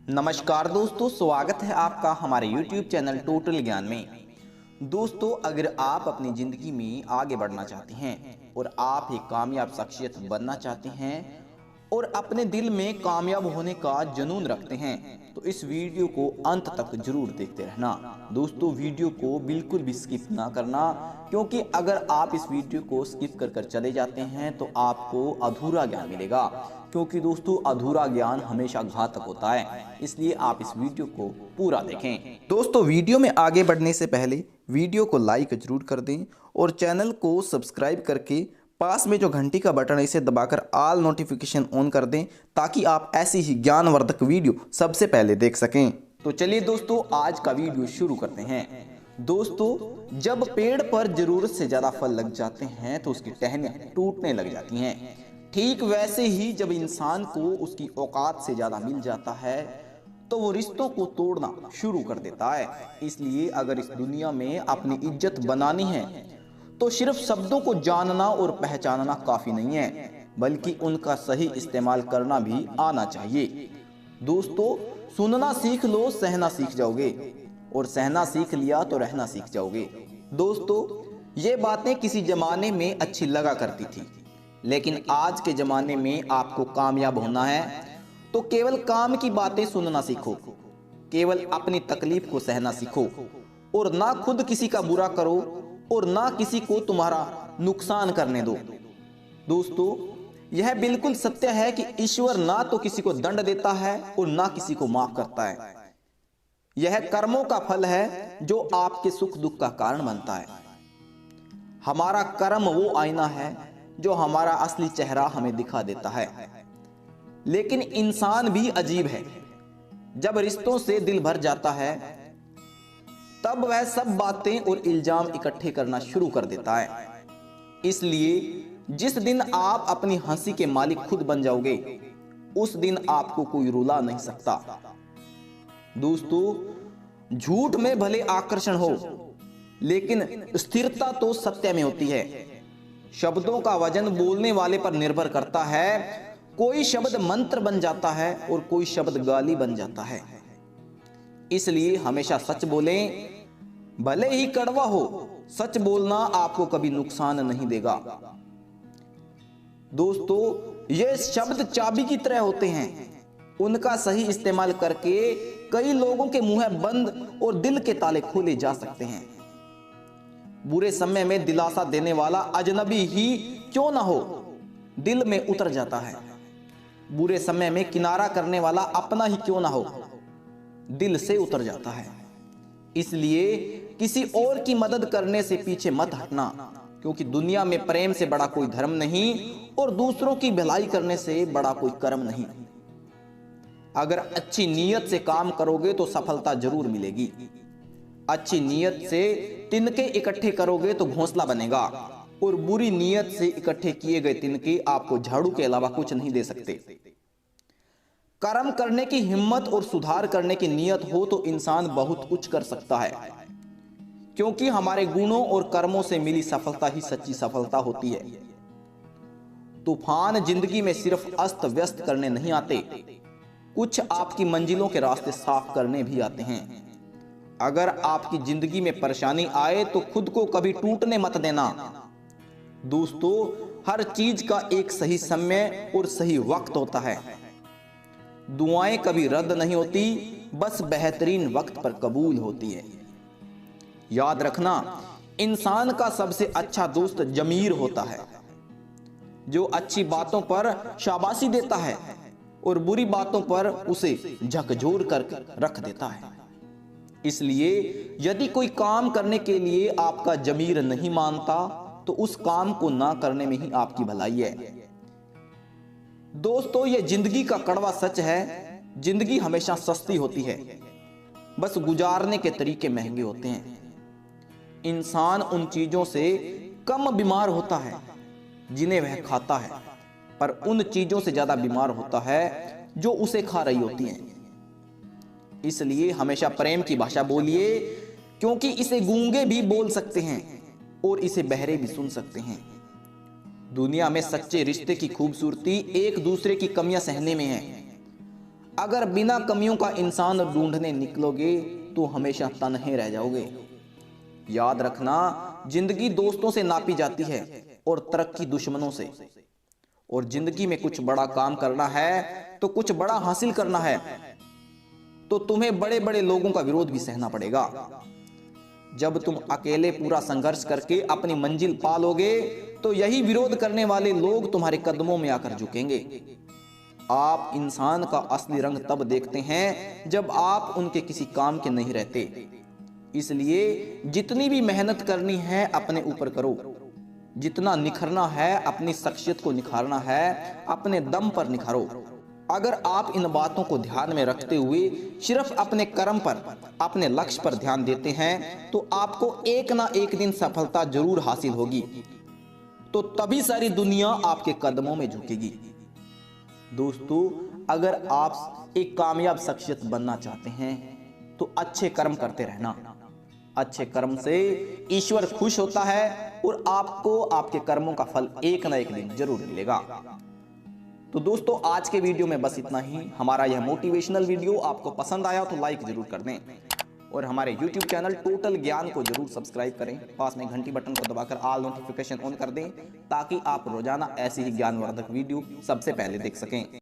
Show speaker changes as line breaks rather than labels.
नमस्कार दोस्तों, स्वागत है आपका हमारे YouTube चैनल टोटल ज्ञान में। दोस्तों, अगर आप अपनी ज़िंदगी में आगे बढ़ना चाहते हैं और आप एक कामयाब शख्सियत बनना चाहते हैं और अपने दिल में कामयाब होने का जुनून रखते हैं तो इस वीडियो को अंत तक जरूर देखते रहना। दोस्तों, वीडियो को बिल्कुल भी स्किप ना करना, क्योंकि अगर आप इस वीडियो को स्किप कर चले जाते हैं तो आपको अधूरा ज्ञान मिलेगा। क्योंकि दोस्तों, अधूरा ज्ञान हमेशा घातक होता है, इसलिए आप इस वीडियो को पूरा देखें। दोस्तों, वीडियो में आगे बढ़ने से पहले वीडियो को लाइक जरूर कर दें और चैनल को सब्सक्राइब करके पास में जो घंटी का बटन है इसे दबाकर ऑल नोटिफिकेशन ऑन कर दें, ताकि आप ऐसी ही ज्ञानवर्धक वीडियो सबसे पहले देख सकें। तो चलिए दोस्तों, आज का वीडियो शुरू करते हैं। दोस्तों, जब पेड़ पर जरूरत से ज़्यादा फल लग जाते हैं तो उसकी टहनियाँ टूटने लग जाती हैं। ठीक वैसे ही जब इंसान को उसकी औकात से ज़्यादा मिल जाता है तो वो रिश्तों को तोड़ना शुरू कर देता है। इसलिए अगर इस दुनिया में अपनी इज्जत बनानी है तो सिर्फ शब्दों को जानना और पहचानना काफ़ी नहीं है, बल्कि उनका सही इस्तेमाल करना भी आना चाहिए। दोस्तों, सुनना सीख लो, सहना सीख जाओगे, और सहना सीख लिया तो रहना सीख जाओगे। दोस्तों, ये बातें किसी जमाने में अच्छी लगा करती थी, लेकिन आज के ज़माने में आपको कामयाब होना है तो केवल काम की बातें सुनना सीखो, केवल अपनी तकलीफ को सहना सीखो, और ना खुद किसी का बुरा करो और ना किसी को तुम्हारा नुकसान करने दो। दोस्तों, यह बिल्कुल सत्य है कि ईश्वर ना तो किसी को दंड देता है और ना किसी को माफ करता है। यह कर्मों का फल है जो आपके सुख दुख का कारण बनता है। हमारा कर्म वो आईना है जो हमारा असली चेहरा हमें दिखा देता है। लेकिन इंसान भी अजीब है, जब रिश्तों से दिल भर जाता है तब वह सब बातें और इल्जाम इकट्ठे करना शुरू कर देता है। इसलिए जिस दिन आप अपनी हंसी के मालिक खुद बन जाओगे, उस दिन आपको कोई रुला नहीं सकता। दोस्तों, झूठ में भले आकर्षण हो, लेकिन स्थिरता तो सत्य में होती है। शब्दों का वजन बोलने वाले पर निर्भर करता है। कोई शब्द मंत्र बन जाता है और कोई शब्द गाली बन जाता है। इसलिए हमेशा सच बोलें, भले ही कड़वा हो। सच बोलना आपको कभी नुकसान नहीं देगा। दोस्तों, ये शब्द चाबी की तरह होते हैं, उनका सही इस्तेमाल करके कई लोगों के मुंह बंद और दिल के ताले खोले जा सकते हैं। बुरे समय में दिलासा देने वाला अजनबी ही क्यों ना हो, दिल में उतर जाता है। बुरे समय में किनारा करने वाला अपना ही क्यों ना हो, दिल से उतर जाता है। इसलिए किसी और की मदद करने से पीछे मत हटना, क्योंकि दुनिया में प्रेम से बड़ा कोई धर्म नहीं और दूसरों की भलाई करने से बड़ा कोई कर्म नहीं। अगर अच्छी नीयत से काम करोगे तो सफलता जरूर मिलेगी। अच्छी नीयत से तिनके इकट्ठे करोगे तो घोंसला बनेगा, और बुरी नीयत से इकट्ठे किए गए तिनके आपको झाड़ू के अलावा कुछ नहीं दे सकते। कर्म करने की हिम्मत और सुधार करने की नीयत हो तो इंसान बहुत कुछ कर सकता है, क्योंकि हमारे गुणों और कर्मों से मिली सफलता ही सच्ची सफलता होती है। तूफान जिंदगी में सिर्फ अस्त व्यस्त करने नहीं आते, कुछ आपकी मंजिलों के रास्ते साफ करने भी आते हैं। अगर आपकी जिंदगी में परेशानी आए तो खुद को कभी टूटने मत देना। दोस्तों, हर चीज का एक सही समय और सही वक्त होता है। दुआएं कभी रद्द नहीं होती, बस बेहतरीन वक्त पर कबूल होती है। याद रखना, इंसान का सबसे अच्छा दोस्त जमीर होता है, जो अच्छी बातों पर शाबाशी देता है और बुरी बातों पर उसे झकझोर कर रख देता है। इसलिए यदि कोई काम करने के लिए आपका जमीर नहीं मानता तो उस काम को ना करने में ही आपकी भलाई है। दोस्तों, ये जिंदगी का कड़वा सच है, जिंदगी हमेशा सस्ती होती है, बस गुजारने के तरीके महंगे होते हैं। इंसान उन चीजों से कम बीमार होता है जिन्हें वह खाता है, पर उन चीजों से ज्यादा बीमार होता है जो उसे खा रही होती हैं। इसलिए हमेशा प्रेम की भाषा बोलिए, क्योंकि इसे गूंगे भी बोल सकते हैं और इसे बहरे भी सुन सकते हैं। दुनिया में सच्चे रिश्ते की खूबसूरती एक दूसरे की कमियां सहने में है। अगर बिना कमियों का इंसान ढूंढने निकलोगे तो हमेशा तन्हे रह जाओगे। याद रखना, जिंदगी दोस्तों से नापी जाती है और तरक्की दुश्मनों से। और जिंदगी में कुछ बड़ा काम करना है तो कुछ बड़ा हासिल करना है तो तुम्हें बड़े बड़े लोगों का विरोध भी सहना पड़ेगा। जब तुम अकेले पूरा संघर्ष करके अपनी मंजिल पा लोगे तो यही विरोध करने वाले लोग तुम्हारे कदमों में आकर झुकेंगे। आप इंसान का असली रंग तब देखते हैं जब आप उनके किसी काम के नहीं रहते। इसलिए जितनी भी मेहनत करनी है अपने ऊपर करो। जितना निखरना है, अपनी शख्सियत को निखारना है, अपने दम पर निखारो। अगर आप इन बातों को ध्यान में रखते हुए सिर्फ अपने कर्म पर, अपने लक्ष्य पर ध्यान देते हैं तो आपको एक ना एक दिन सफलता जरूर हासिल होगी। तो तभी सारी दुनिया आपके कदमों में झुकेगी। दोस्तों, अगर आप एक कामयाब शख्सियत बनना चाहते हैं तो अच्छे कर्म करते रहना। अच्छे कर्म से ईश्वर खुश होता है और आपको आपके कर्मों का फल एक ना एक दिन जरूर मिलेगा। तो दोस्तों, आज के वीडियो में बस इतना ही। हमारा यह मोटिवेशनल वीडियो आपको पसंद आया तो लाइक जरूर कर दें और हमारे YouTube चैनल टोटल ज्ञान को जरूर सब्सक्राइब करें। पास में घंटी बटन को दबाकर ऑल नोटिफिकेशन ऑन कर दें ताकि आप रोजाना ऐसी ही ज्ञानवर्धक वीडियो सबसे पहले देख सकें।